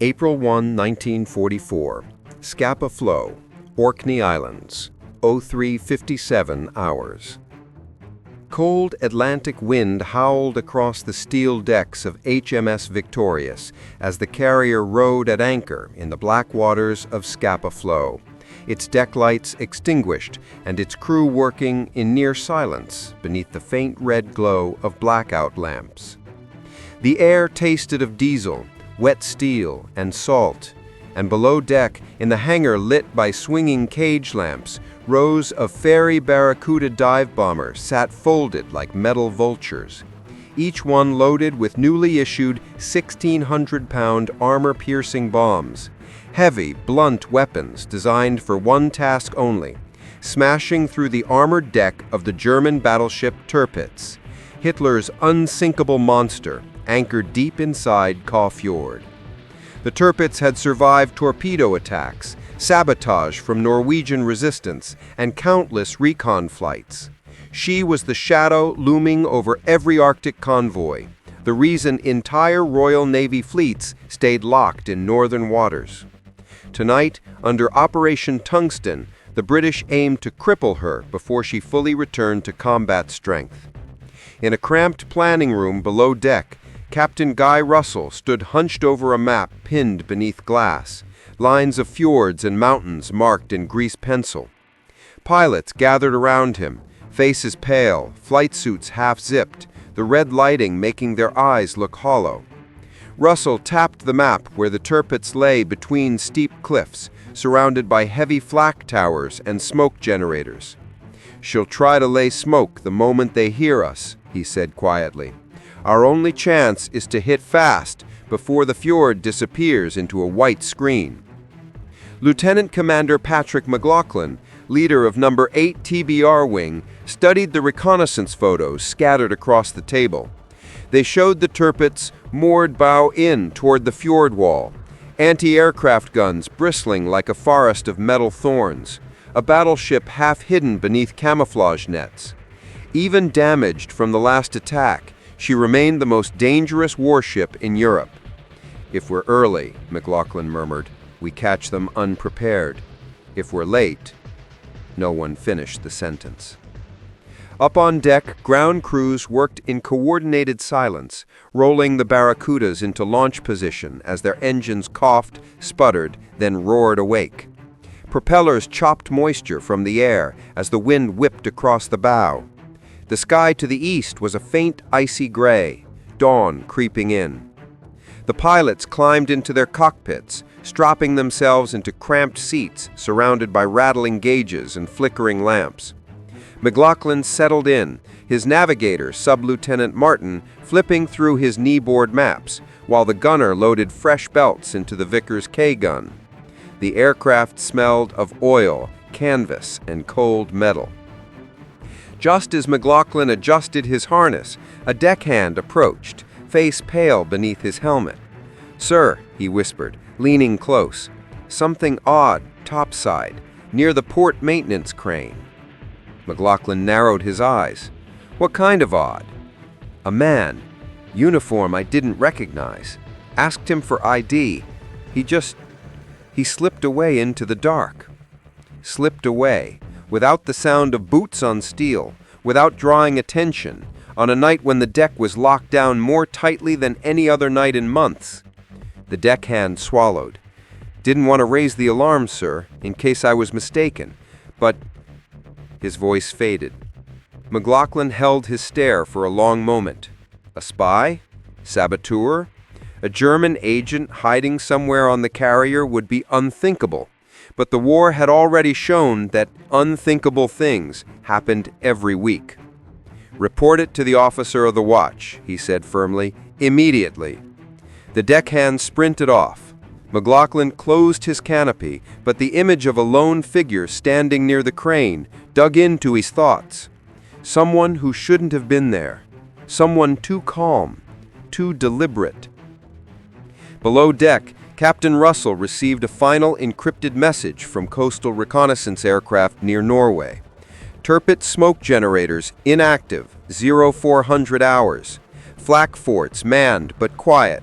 April 1, 1944. Scapa Flow, Orkney Islands, 03:57 hours. Cold Atlantic wind howled across the steel decks of HMS Victorious as the carrier rode at anchor in the black waters of Scapa Flow, its deck lights extinguished and its crew working in near silence beneath the faint red glow of blackout lamps. The air tasted of diesel, wet steel, and salt, and below deck, in the hangar lit by swinging cage lamps, rows of Fairey Barracuda dive bombers sat folded like metal vultures, each one loaded with newly issued 1,600-pound armor-piercing bombs, heavy, blunt weapons designed for one task only, smashing through the armored deck of the German battleship Tirpitz, Hitler's unsinkable monster, anchored deep inside Fjord. The Tirpitz had survived torpedo attacks, sabotage from Norwegian resistance, and countless recon flights. She was the shadow looming over every Arctic convoy, the reason entire Royal Navy fleets stayed locked in northern waters. Tonight, under Operation Tungsten, the British aimed to cripple her before she fully returned to combat strength. In a cramped planning room below deck, Captain Guy Russell stood hunched over a map pinned beneath glass, lines of fjords and mountains marked in grease pencil. Pilots gathered around him, faces pale, flight suits half-zipped, the red lighting making their eyes look hollow. Russell tapped the map where the Tirpitz lay between steep cliffs, surrounded by heavy flak towers and smoke generators. "She'll try to lay smoke the moment they hear us," he said quietly. "Our only chance is to hit fast before the fjord disappears into a white screen." Lieutenant Commander Patrick McLaughlin, leader of No. 8 TBR Wing, studied the reconnaissance photos scattered across the table. They showed the Tirpitz moored bow in toward the fjord wall, anti-aircraft guns bristling like a forest of metal thorns, a battleship half hidden beneath camouflage nets. Even damaged from the last attack, she remained the most dangerous warship in Europe. "If we're early," McLaughlin murmured, "we catch them unprepared. If we're late..." No one finished the sentence. Up on deck, ground crews worked in coordinated silence, rolling the Barracudas into launch position as their engines coughed, sputtered, then roared awake. Propellers chopped moisture from the air as the wind whipped across the bow. The sky to the east was a faint icy gray, dawn creeping in. The pilots climbed into their cockpits, stropping themselves into cramped seats surrounded by rattling gauges and flickering lamps. McLaughlin settled in, his navigator, Sub-Lieutenant Martin, flipping through his kneeboard maps, while the gunner loaded fresh belts into the Vickers K-gun. The aircraft smelled of oil, canvas, and cold metal. Just as McLaughlin adjusted his harness, a deckhand approached, face pale beneath his helmet. "Sir," he whispered, leaning close, "something odd, topside, near the port maintenance crane." McLaughlin narrowed his eyes. "What kind of odd?" "A man, uniform I didn't recognize. Asked him for ID. He slipped away into the dark." Slipped away, without the sound of boots on steel, without drawing attention, on a night when the deck was locked down more tightly than any other night in months. The deckhand swallowed. "Didn't want to raise the alarm, sir, in case I was mistaken, but..." His voice faded. McLaughlin held his stare for a long moment. A spy? Saboteur? A German agent hiding somewhere on the carrier would be unthinkable. But the war had already shown that unthinkable things happened every week. "Report it to the officer of the watch," he said firmly, "immediately." The deckhand sprinted off. McLaughlin closed his canopy, but the image of a lone figure standing near the crane dug into his thoughts. Someone who shouldn't have been there. Someone too calm, too deliberate. Below deck, Captain Russell received a final encrypted message from coastal reconnaissance aircraft near Norway. Tirpitz smoke generators inactive, 0400 hours. Flak forts manned but quiet.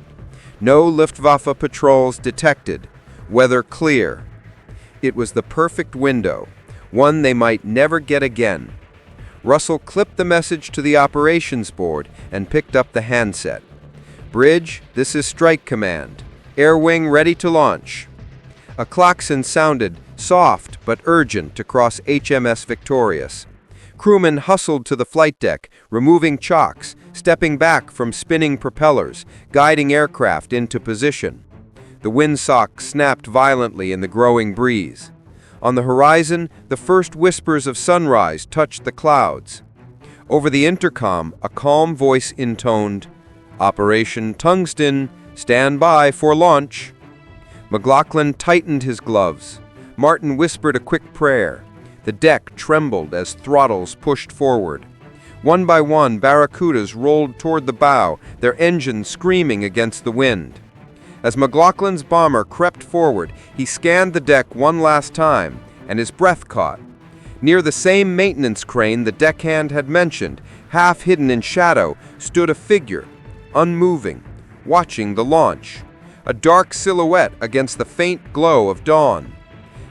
No Luftwaffe patrols detected. Weather clear. It was the perfect window, one they might never get again. Russell clipped the message to the operations board and picked up the handset. "Bridge, this is Strike Command. Air Wing ready to launch." A klaxon sounded, soft but urgent, across HMS Victorious. Crewmen hustled to the flight deck, removing chocks, stepping back from spinning propellers, guiding aircraft into position. The windsock snapped violently in the growing breeze. On the horizon, the first whispers of sunrise touched the clouds. Over the intercom, a calm voice intoned, "Operation Tungsten, stand by for launch." McLaughlin tightened his gloves. Martin whispered a quick prayer. The deck trembled as throttles pushed forward. One by one, Barracudas rolled toward the bow, their engines screaming against the wind. As McLaughlin's bomber crept forward, he scanned the deck one last time, and his breath caught. Near the same maintenance crane the deckhand had mentioned, half hidden in shadow, stood a figure, unmoving, watching the launch. A dark silhouette against the faint glow of dawn.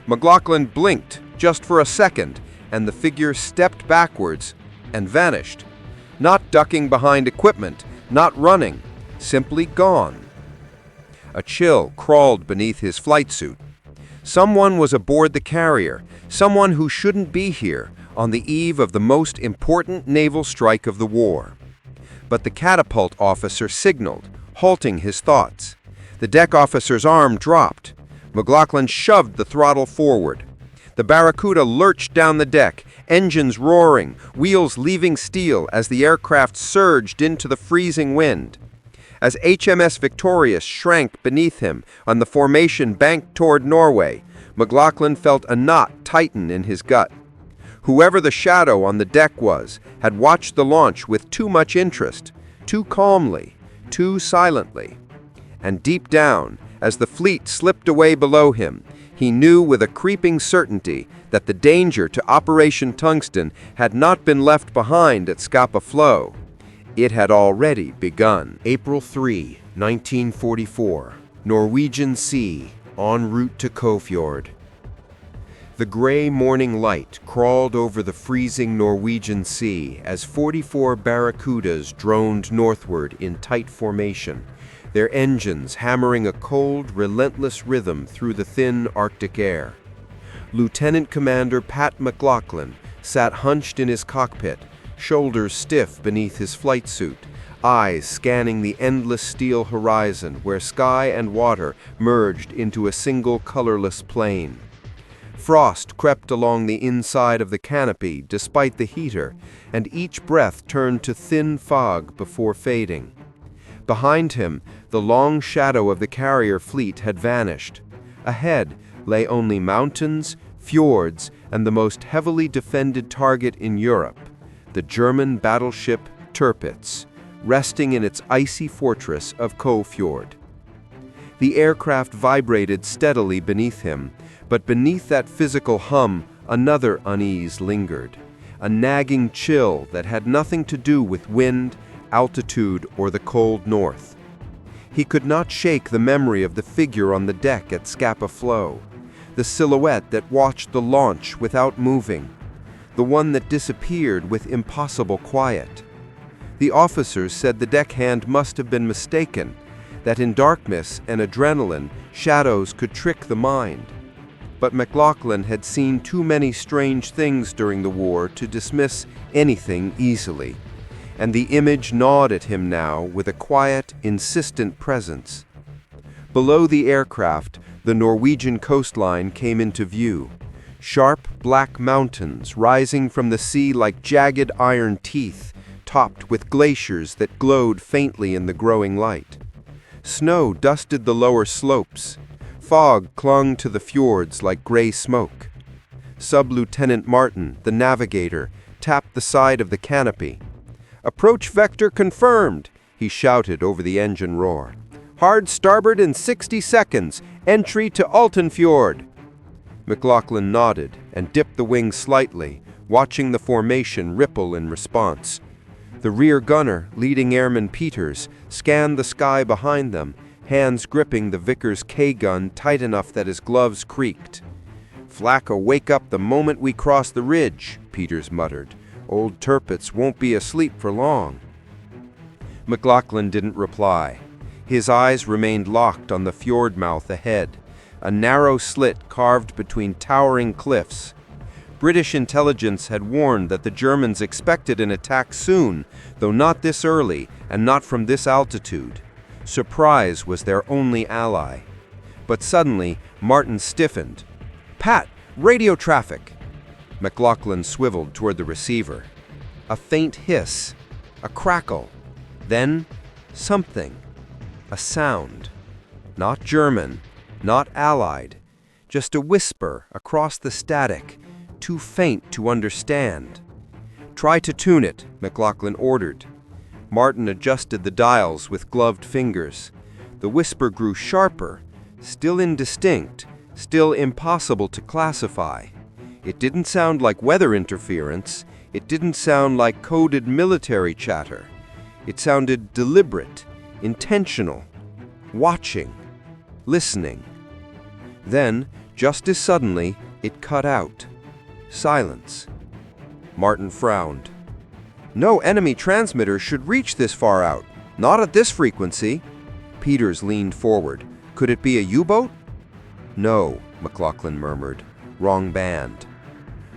McLaughlin blinked just for a second, and the figure stepped backwards and vanished. Not ducking behind equipment, not running, simply gone. A chill crawled beneath his flight suit. Someone was aboard the carrier, someone who shouldn't be here on the eve of the most important naval strike of the war. But the catapult officer signaled, halting his thoughts. The deck officer's arm dropped. McLaughlin shoved the throttle forward. The Barracuda lurched down the deck, engines roaring, wheels leaving steel as the aircraft surged into the freezing wind. As HMS Victorious shrank beneath him on the formation banked toward Norway, McLaughlin felt a knot tighten in his gut. Whoever the shadow on the deck was had watched the launch with too much interest, too calmly, too silently. And deep down, as the fleet slipped away below him, he knew with a creeping certainty that the danger to Operation Tungsten had not been left behind at Scapa Flow. It had already begun. April 3, 1944, Norwegian Sea, en route to Kofjord. The gray morning light crawled over the freezing Norwegian Sea as 44 Barracudas droned northward in tight formation, their engines hammering a cold, relentless rhythm through the thin Arctic air. Lieutenant Commander Pat McLaughlin sat hunched in his cockpit, shoulders stiff beneath his flight suit, eyes scanning the endless steel horizon where sky and water merged into a single colorless plain. Frost crept along the inside of the canopy despite the heater, and each breath turned to thin fog before fading. Behind him, the long shadow of the carrier fleet had vanished. Ahead lay only mountains, fjords, and the most heavily defended target in Europe, the German battleship Tirpitz, resting in its icy fortress of Kofjord. The aircraft vibrated steadily beneath him, but beneath that physical hum, another unease lingered, a nagging chill that had nothing to do with wind, altitude, or the cold north. He could not shake the memory of the figure on the deck at Scapa Flow, the silhouette that watched the launch without moving, the one that disappeared with impossible quiet. The officers said the deckhand must have been mistaken, that in darkness and adrenaline, shadows could trick the mind. But McLaughlin had seen too many strange things during the war to dismiss anything easily, and the image gnawed at him now with a quiet, insistent presence. Below the aircraft, the Norwegian coastline came into view, sharp black mountains rising from the sea like jagged iron teeth, topped with glaciers that glowed faintly in the growing light. Snow dusted the lower slopes. Fog clung to the fjords like gray smoke. Sub-Lieutenant Martin, the navigator, tapped the side of the canopy. "Approach vector confirmed," he shouted over the engine roar. "Hard starboard in 60 seconds. Entry to Altenfjord." McLaughlin nodded and dipped the wing slightly, watching the formation ripple in response. The rear gunner, leading airman Peters, scanned the sky behind them, hands gripping the Vickers K-gun tight enough that his gloves creaked. "Flak'll wake up the moment we cross the ridge," Peters muttered. "Old Tirpitz won't be asleep for long." McLaughlin didn't reply. His eyes remained locked on the fjord mouth ahead, a narrow slit carved between towering cliffs. British intelligence had warned that the Germans expected an attack soon, though not this early and not from this altitude. Surprise was their only ally. But suddenly, Martin stiffened. "Pat, radio traffic!" McLaughlin swiveled toward the receiver. A faint hiss, a crackle, then something, a sound. Not German, not Allied, just a whisper across the static, too faint to understand. "Try to tune it," McLaughlin ordered. Martin adjusted the dials with gloved fingers. The whisper grew sharper, still indistinct, still impossible to classify. It didn't sound like weather interference. It didn't sound like coded military chatter. It sounded deliberate, intentional, watching, listening. Then, just as suddenly, it cut out. Silence. Martin frowned. "No enemy transmitter should reach this far out. Not at this frequency." Peters leaned forward. "Could it be a U-boat?" "No," McLaughlin murmured. "Wrong band."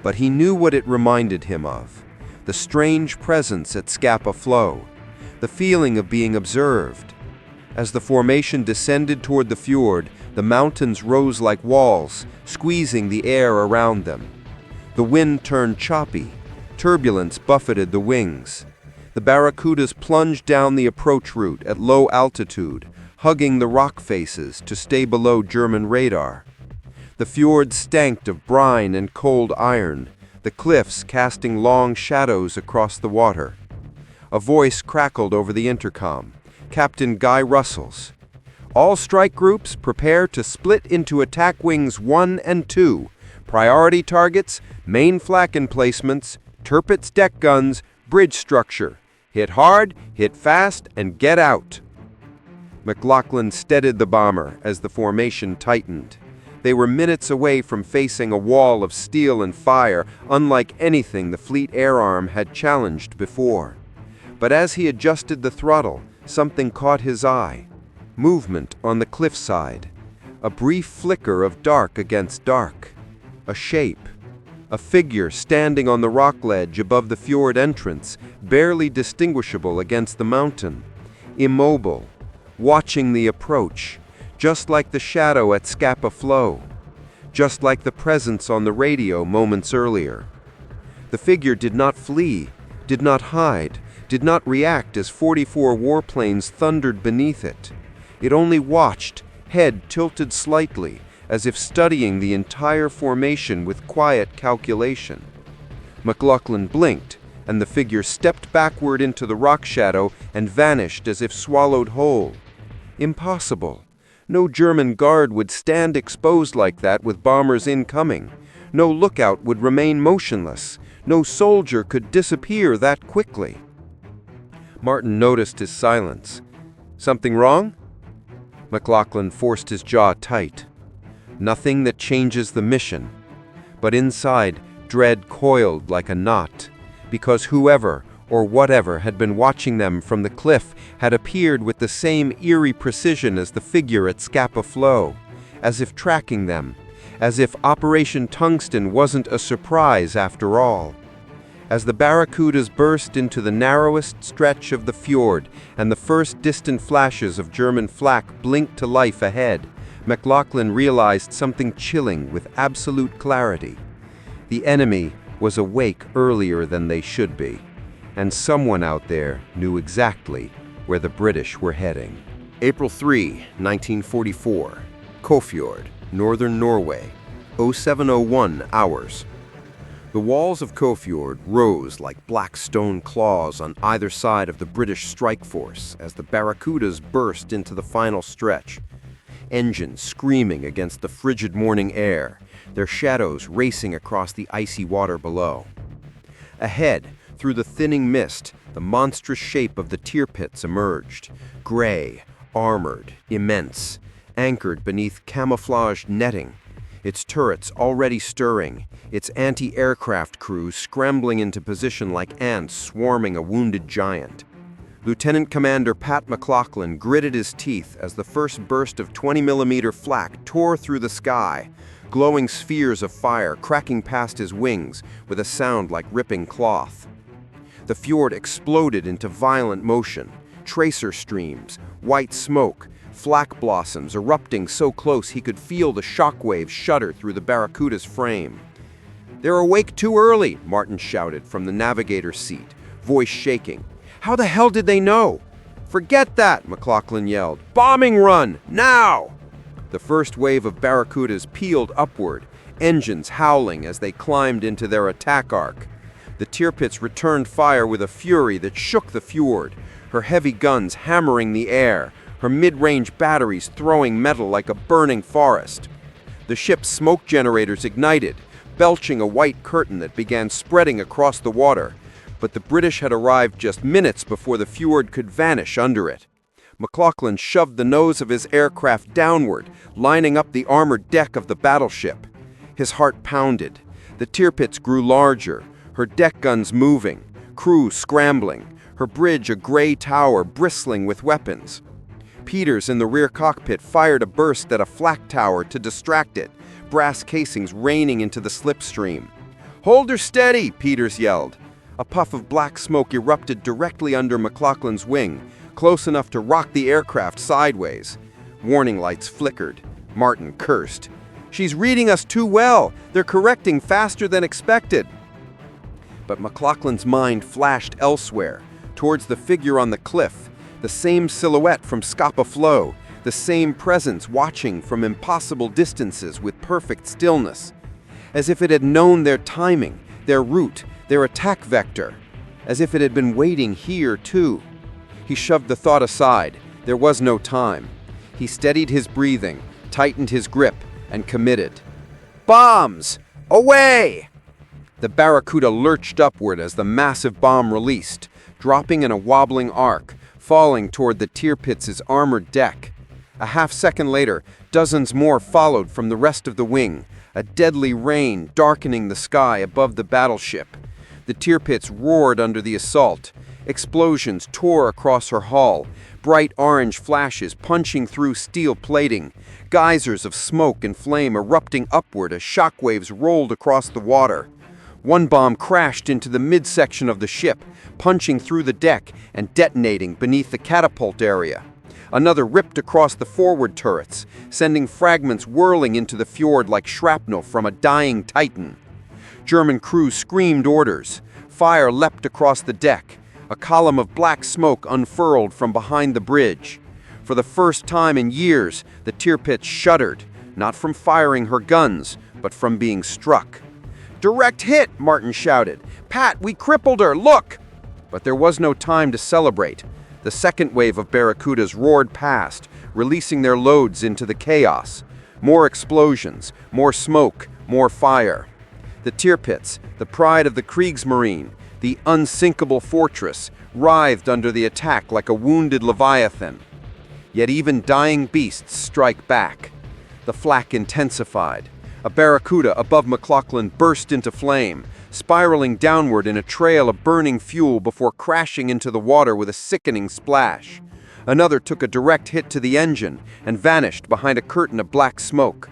But he knew what it reminded him of. The strange presence at Scapa Flow. The feeling of being observed. As the formation descended toward the fjord, the mountains rose like walls, squeezing the air around them. The wind turned choppy. Turbulence buffeted the wings. The Barracudas plunged down the approach route at low altitude, hugging the rock faces to stay below German radar. The fjord stank of brine and cold iron, the cliffs casting long shadows across the water. A voice crackled over the intercom. Captain Guy Russell's. "All strike groups prepare to split into attack wings 1 and 2. Priority targets, main flak emplacements, Tirpitz deck guns, bridge structure. Hit hard, hit fast, and get out." McLaughlin steadied the bomber as the formation tightened. They were minutes away from facing a wall of steel and fire, unlike anything the Fleet Air Arm had challenged before. But as he adjusted the throttle, something caught his eye. Movement on the cliffside. A brief flicker of dark against dark. A shape. A figure standing on the rock ledge above the fjord entrance, barely distinguishable against the mountain. Immobile. Watching the approach. Just like the shadow at Scapa Flow. Just like the presence on the radio moments earlier. The figure did not flee, did not hide, did not react as 44 warplanes thundered beneath it. It only watched, head tilted slightly, as if studying the entire formation with quiet calculation. McLaughlin blinked, and the figure stepped backward into the rock shadow and vanished as if swallowed whole. Impossible. No German guard would stand exposed like that with bombers incoming. No lookout would remain motionless. No soldier could disappear that quickly. Martin noticed his silence. "Something wrong?" McLaughlin forced his jaw tight. Nothing that changes the mission. But inside, dread coiled like a knot, because whoever or whatever had been watching them from the cliff had appeared with the same eerie precision as the figure at Scapa Flow, as if tracking them, as if Operation Tungsten wasn't a surprise after all. As the Barracudas burst into the narrowest stretch of the fjord and the first distant flashes of German flak blinked to life ahead, McLaughlin realized something chilling with absolute clarity. The enemy was awake earlier than they should be, and someone out there knew exactly where the British were heading. April 3, 1944, Kofjord, northern Norway, 0701 hours. The walls of Kofjord rose like black stone claws on either side of the British strike force as the Barracudas burst into the final stretch. Engines screaming against the frigid morning air, their shadows racing across the icy water below. Ahead, through the thinning mist, the monstrous shape of the Tirpitz emerged, gray, armored, immense, anchored beneath camouflaged netting, its turrets already stirring, its anti-aircraft crew scrambling into position like ants swarming a wounded giant. Lieutenant Commander Pat McLaughlin gritted his teeth as the first burst of 20mm flak tore through the sky, glowing spheres of fire cracking past his wings with a sound like ripping cloth. The fjord exploded into violent motion, tracer streams, white smoke, flak blossoms erupting so close he could feel the shockwaves shudder through the Barracuda's frame. "They're awake too early," Martin shouted from the navigator's seat, voice shaking. "How the hell did they know?" "Forget that," McLaughlin yelled. "Bombing run, now!" The first wave of Barracudas peeled upward, engines howling as they climbed into their attack arc. The Tirpitz returned fire with a fury that shook the fjord, her heavy guns hammering the air, her mid-range batteries throwing metal like a burning forest. The ship's smoke generators ignited, belching a white curtain that began spreading across the water, but the British had arrived just minutes before the fjord could vanish under it. McLaughlin shoved the nose of his aircraft downward, lining up the armored deck of the battleship. His heart pounded. The Tirpitz grew larger, her deck guns moving, crew scrambling, her bridge a gray tower bristling with weapons. Peters in the rear cockpit fired a burst at a flak tower to distract it, brass casings raining into the slipstream. "Hold her steady," Peters yelled. A puff of black smoke erupted directly under McLaughlin's wing, close enough to rock the aircraft sideways. Warning lights flickered. Martin cursed. "She's reading us too well. They're correcting faster than expected." But McLaughlin's mind flashed elsewhere, towards the figure on the cliff, the same silhouette from Scapa Flow, the same presence watching from impossible distances with perfect stillness, as if it had known their timing, their route, their attack vector, as if it had been waiting here too. He shoved the thought aside. There was no time. He steadied his breathing, tightened his grip, and committed. "Bombs! Away!" The Barracuda lurched upward as the massive bomb released, dropping in a wobbling arc, falling toward the Tirpitz's armored deck. A half-second later, dozens more followed from the rest of the wing, a deadly rain darkening the sky above the battleship. The Tirpitz roared under the assault. Explosions tore across her hull, bright orange flashes punching through steel plating, geysers of smoke and flame erupting upward as shockwaves rolled across the water. One bomb crashed into the midsection of the ship, punching through the deck and detonating beneath the catapult area. Another ripped across the forward turrets, sending fragments whirling into the fjord like shrapnel from a dying Titan. German crews screamed orders. Fire leapt across the deck. A column of black smoke unfurled from behind the bridge. For the first time in years, the Tirpitz shuddered, not from firing her guns, but from being struck. "Direct hit!" Martin shouted. "Pat, we crippled her! Look!" But there was no time to celebrate. The second wave of Barracudas roared past, releasing their loads into the chaos. More explosions, more smoke, more fire. The Tirpitz, the pride of the Kriegsmarine, the unsinkable fortress, writhed under the attack like a wounded leviathan. Yet even dying beasts strike back. The flak intensified. A Barracuda above McLaughlin burst into flame, spiraling downward in a trail of burning fuel before crashing into the water with a sickening splash. Another took a direct hit to the engine and vanished behind a curtain of black smoke.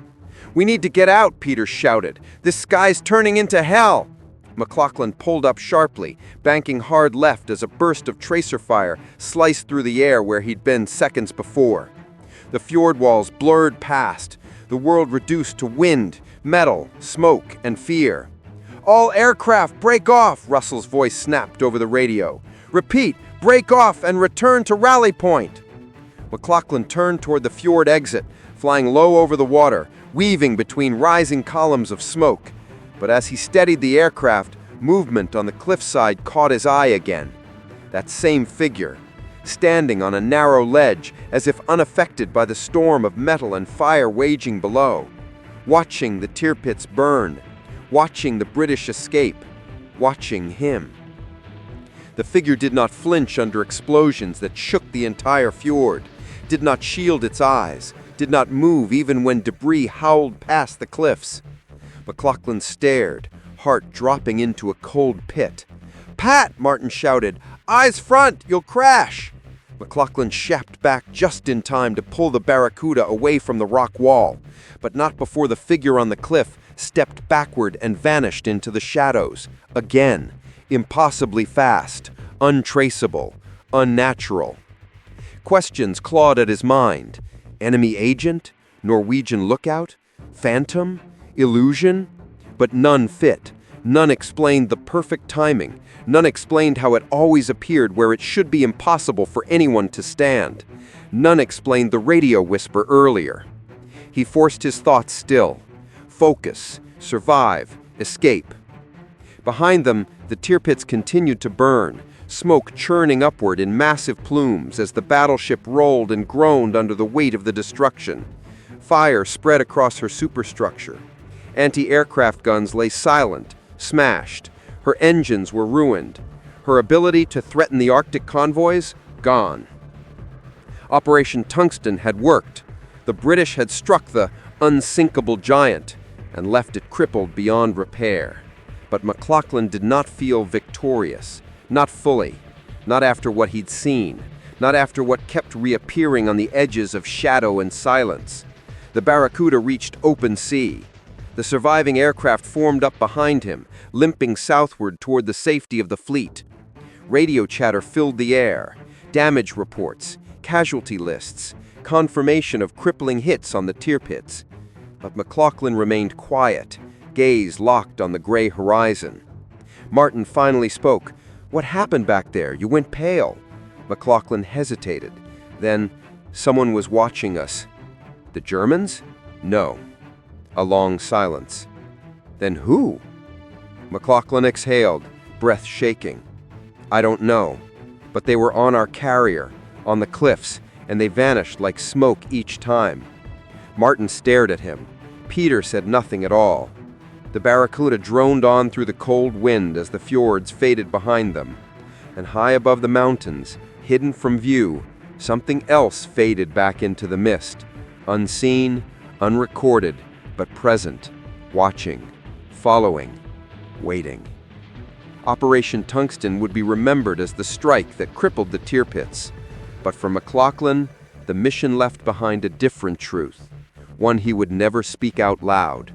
"We need to get out," Peters shouted. "This sky's turning into hell." McLaughlin pulled up sharply, banking hard left as a burst of tracer fire sliced through the air where he'd been seconds before. The fjord walls blurred past, the world reduced to wind, metal, smoke, and fear. "All aircraft, break off!" Russell's voice snapped over the radio. "Repeat, break off and return to rally point!" McLaughlin turned toward the fjord exit, flying low over the water, weaving between rising columns of smoke. But as he steadied the aircraft, movement on the cliffside caught his eye again. That same figure, standing on a narrow ledge as if unaffected by the storm of metal and fire waging below, watching the Tirpitz burn, watching the British escape, watching him. The figure did not flinch under explosions that shook the entire fjord. did not shield its eyes, did not move even when debris howled past the cliffs. McLaughlin stared, heart dropping into a cold pit. "Pat!" Martin shouted. "Eyes front! You'll crash!" McLaughlin shapped back just in time to pull the Barracuda away from the rock wall, but not before the figure on the cliff stepped backward and vanished into the shadows. Again, impossibly fast, untraceable, unnatural. Questions clawed at his mind. Enemy agent? Norwegian lookout? Phantom? Illusion? But none fit. None explained the perfect timing. None explained how it always appeared where it should be impossible for anyone to stand. None explained the radio whisper earlier. He forced his thoughts still. Focus, survive, escape. Behind them, the Tirpitz continued to burn, smoke churning upward in massive plumes as the battleship rolled and groaned under the weight of the destruction. Fire spread across her superstructure. Anti-aircraft guns lay silent, smashed. Her engines were ruined. Her ability to threaten the Arctic convoys, gone. Operation Tungsten had worked. The British had struck the unsinkable giant and left it crippled beyond repair. But McLaughlin did not feel victorious. Not fully. Not after what he'd seen. Not after what kept reappearing on the edges of shadow and silence. The Barracuda reached open sea. The surviving aircraft formed up behind him, limping southward toward the safety of the fleet. Radio chatter filled the air. Damage reports, casualty lists, confirmation of crippling hits on the Tirpitz. But McLaughlin remained quiet, gaze locked on the gray horizon. Martin finally spoke. "What happened back there? You went pale." McLaughlin hesitated. Then, "Someone was watching us." "The Germans?" "No." A long silence. "Then who?" McLaughlin exhaled, breath shaking. "I don't know, but they were on our carrier, on the cliffs, and they vanished like smoke each time." Martin stared at him. Peter said nothing at all. The Barracuda droned on through the cold wind as the fjords faded behind them. And high above the mountains, hidden from view, something else faded back into the mist. Unseen, unrecorded, but present, watching, following, waiting. Operation Tungsten would be remembered as the strike that crippled the Tirpitz. But for McLaughlin, the mission left behind a different truth, one he would never speak out loud.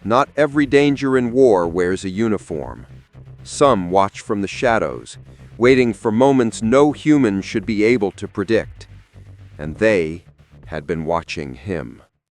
Not every danger in war wears a uniform. Some watch from the shadows, waiting for moments no human should be able to predict. And they had been watching him.